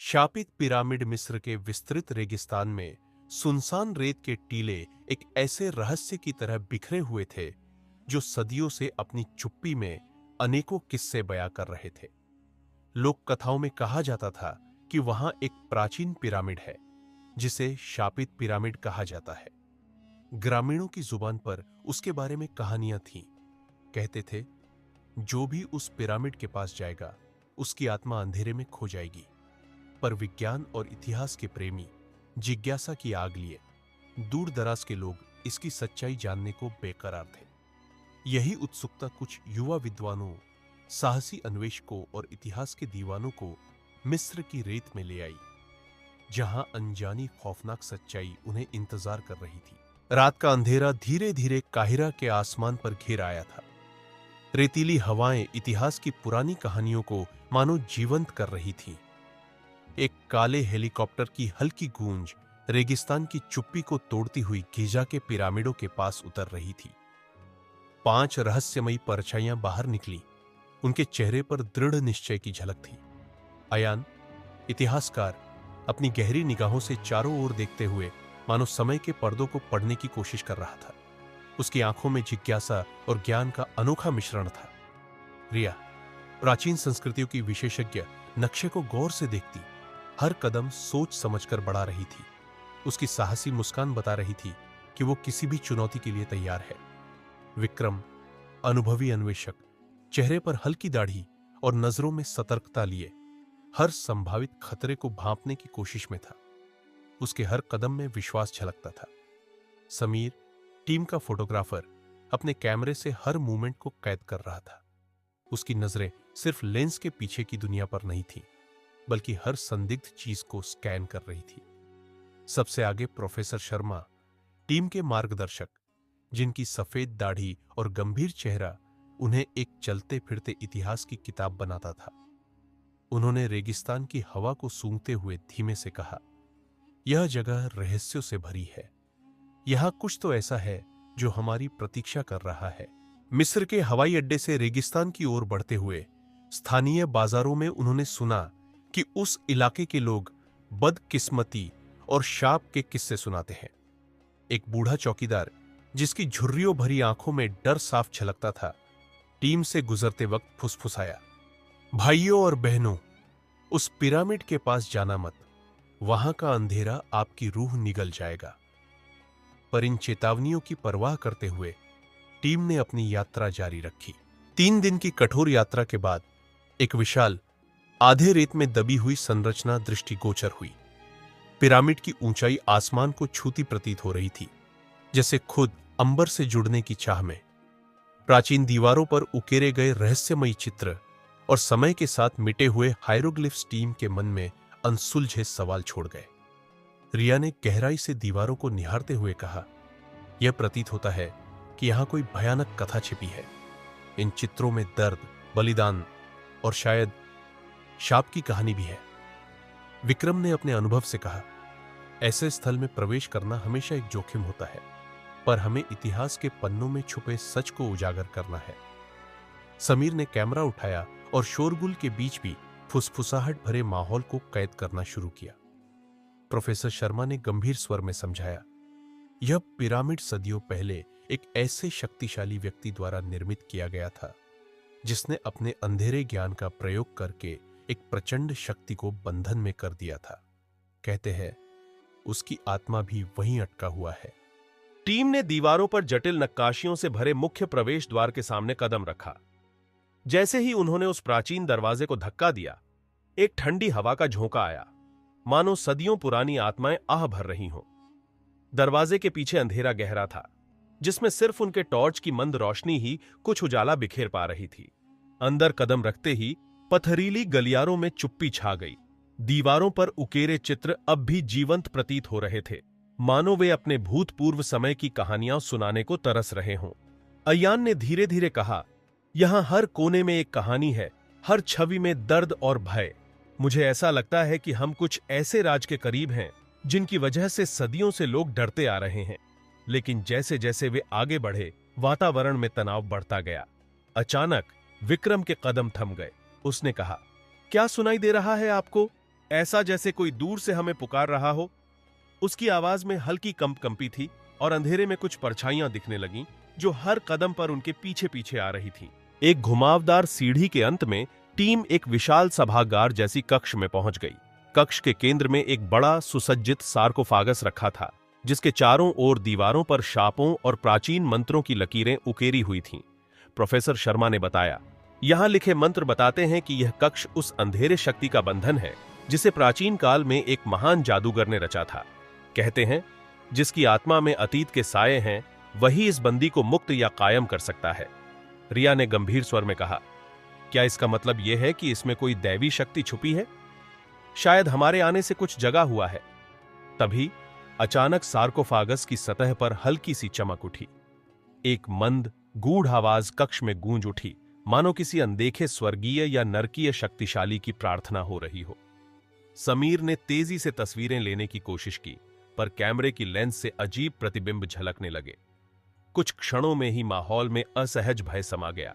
शापित pyramid मिस्र के विस्तृत रेगिस्तान में सुनसान रेत के टीले एक ऐसे रहस्य की तरह बिखरे हुए थे जो सदियों से अपनी चुप्पी में अनेकों किस्से बयां कर रहे थे। लोक कथाओं में कहा जाता था कि वहां एक प्राचीन पिरामिड है जिसे शापित पिरामिड कहा जाता है। ग्रामीणों की जुबान पर उसके बारे में कहानियां थीं। कहते थे, जो भी उस पिरामिड के पास जाएगा उसकी आत्मा अंधेरे में खो जाएगी। पर विज्ञान और इतिहास के प्रेमी जिज्ञासा की आग लिए दूर दराज के लोग इसकी सच्चाई जानने को बेकरार थे। यही उत्सुकता कुछ युवा विद्वानों, साहसी अन्वेषकों और इतिहास के दीवानों को मिस्र की रेत में ले आई, जहां अनजानी खौफनाक सच्चाई उन्हें इंतजार कर रही थी। रात का अंधेरा धीरे धीरे काहिरा के आसमान पर घेर आया था। रेतीली हवाएं इतिहास की पुरानी कहानियों को मानो जीवंत कर रही थीं। एक काले हेलीकॉप्टर की हल्की गूंज रेगिस्तान की चुप्पी को तोड़ती हुई गिजा के पिरामिडों के पास उतर रही थी। 5 रहस्यमयी परछाइयां बाहर निकली। उनके चेहरे पर दृढ़ निश्चय की झलक थी। अयान, इतिहासकार, अपनी गहरी निगाहों से चारों ओर देखते हुए मानो समय के पर्दों को पढ़ने की कोशिश कर रहा था। उसकी आंखों में जिज्ञासा और ज्ञान का अनोखा मिश्रण था। रिया, प्राचीन संस्कृतियों की विशेषज्ञ, नक्शे को गौर से देखती, हर कदम सोच समझकर बढ़ा रही थी। उसकी साहसी मुस्कान बता रही थी कि वो किसी भी चुनौती के लिए तैयार है। विक्रम, अनुभवी अन्वेषक, चेहरे पर हल्की दाढ़ी और नजरों में सतर्कता लिए हर संभावित खतरे को भांपने की कोशिश में था। उसके हर कदम में विश्वास झलकता था। समीर, टीम का फोटोग्राफर, अपने कैमरे से हर मूवमेंट को कैद कर रहा था। उसकी नजरें सिर्फ लेंस के पीछे की दुनिया पर नहीं थी, बल्कि हर संदिग्ध चीज को स्कैन कर रही थी। सबसे आगे प्रोफेसर शर्मा, टीम के मार्गदर्शक, जिनकी सफेद दाढ़ी और गंभीर चेहरा उन्हें एक चलते फिरते इतिहास की किताब बनाता था। उन्होंने रेगिस्तान की हवा को सूंघते हुए धीमे से कहा, यह जगह रहस्यों से भरी है। यहां कुछ तो ऐसा है जो हमारी प्रतीक्षा कर रहा है। मिस्र के हवाई अड्डे से रेगिस्तान की ओर बढ़ते हुए स्थानीय बाजारों में उन्होंने सुना कि उस इलाके के लोग बदकिस्मती और शाप के किस्से सुनाते हैं। एक बूढ़ा चौकीदार, जिसकी झुर्रियों भरी आंखों में डर साफ झलकता था, टीम से गुजरते वक्त फुसफुसाया, भाइयों और बहनों, उस पिरामिड के पास जाना मत। वहां का अंधेरा आपकी रूह निगल जाएगा। पर इन चेतावनियों की परवाह करते हुए टीम ने अपनी यात्रा जारी रखी। 3 दिन की कठोर यात्रा के बाद एक विशाल, आधे रेत में दबी हुई संरचना दृष्टिगोचर हुई। पिरामिड की ऊंचाई आसमान को छूती प्रतीत हो रही थी, जैसे खुद अंबर से जुड़ने की चाह में। प्राचीन दीवारों पर उकेरे गए रहस्यमयी चित्र और समय के साथ मिटे हुए हायरोग्लिफ्स टीम के मन में अनसुलझे सवाल छोड़ गए। रिया ने गहराई से दीवारों को निहारते हुए कहा, यह प्रतीत होता है कि यहां कोई भयानक कथा छिपी है। इन चित्रों में दर्द, बलिदान और शायद शाप की कहानी भी है। विक्रम ने अपने अनुभव से कहा, ऐसे स्थल में प्रवेश करना हमेशा एक जोखिम होता है, पर हमें इतिहास के पन्नों में छुपे सच को उजागर करना है। समीर ने कैमरा उठाया और शोरगुल के बीच भी फुसफुसाहट भरे माहौल को कैद करना शुरू किया। प्रोफेसर शर्मा ने गंभीर स्वर में समझाया, यह पिरामिड सदियों पहले एक ऐसे शक्तिशाली व्यक्ति द्वारा निर्मित किया गया था जिसने अपने अंधेरे ज्ञान का प्रयोग करके एक प्रचंड शक्ति को बंधन में कर दिया था। कहते हैं उसकी आत्मा भी वहीं अटका हुआ है। टीम ने दीवारों पर जटिल नक्काशियों से भरे मुख्य प्रवेश द्वार के सामने कदम रखा। जैसे ही उन्होंने उस प्राचीन दरवाजे को धक्का दिया, एक ठंडी हवा का झोंका आया, मानो सदियों पुरानी आत्माएं आह भर रही हों। दरवाजे के पीछे अंधेरा गहरा था, जिसमें सिर्फ उनके टॉर्च की मंद रोशनी ही कुछ उजाला बिखेर पा रही थी। अंदर कदम रखते ही पथरीली गलियारों में चुप्पी छा गई। दीवारों पर उकेरे चित्र अब भी जीवंत प्रतीत हो रहे थे, मानो वे अपने भूतपूर्व समय की कहानियां सुनाने को तरस रहे हों। अयान ने धीरे धीरे कहा, यहां हर कोने में एक कहानी है, हर छवि में दर्द और भय। मुझे ऐसा लगता है कि हम कुछ ऐसे राज के करीब हैं जिनकी वजह से सदियों से लोग डरते आ रहे हैं। लेकिन जैसे जैसे वे आगे बढ़े, वातावरण में तनाव बढ़ता गया। अचानक विक्रम के कदम थम गए। उसने कहा, क्या सुनाई दे रहा है आपको? ऐसा जैसे कोई दूर से हमें पुकार रहा हो। उसकी आवाज में हल्की कंपी थी और अंधेरे में कुछ परछाइयां दिखने लगीं, जो हर कदम पर उनके पीछे पीछे आ रही थीं। एक घुमावदार सीढ़ी के अंत में टीम एक विशाल सभागार जैसी कक्ष में पहुंच गई। कक्ष के केंद्र में एक बड़ा सुसज्जित सार्कोफागस रखा था, जिसके चारों ओर दीवारों पर शापों और प्राचीन मंत्रों की लकीरें उकेरी हुई थीं। प्रोफेसर शर्मा ने बताया, यहां लिखे मंत्र बताते हैं कि यह कक्ष उस अंधेरे शक्ति का बंधन है जिसे प्राचीन काल में एक महान जादूगर ने रचा था। कहते हैं, जिसकी आत्मा में अतीत के साये हैं, वही इस बंदी को मुक्त या कायम कर सकता है। रिया ने गंभीर स्वर में कहा, क्या इसका मतलब यह है कि इसमें कोई दैवी शक्ति छुपी है? शायद हमारे आने से कुछ जगा हुआ है। तभी अचानक सार्कोफागस की सतह पर हल्की सी चमक उठी। एक मंद गूढ़ आवाज कक्ष में गूंज उठी, मानो किसी अनदेखे स्वर्गीय या नरकीय शक्तिशाली की प्रार्थना हो रही हो। समीर ने तेजी से तस्वीरें लेने की कोशिश की, पर कैमरे की लेंस से अजीब प्रतिबिंब झलकने लगे। कुछ क्षणों में ही माहौल में असहज भय समा गया।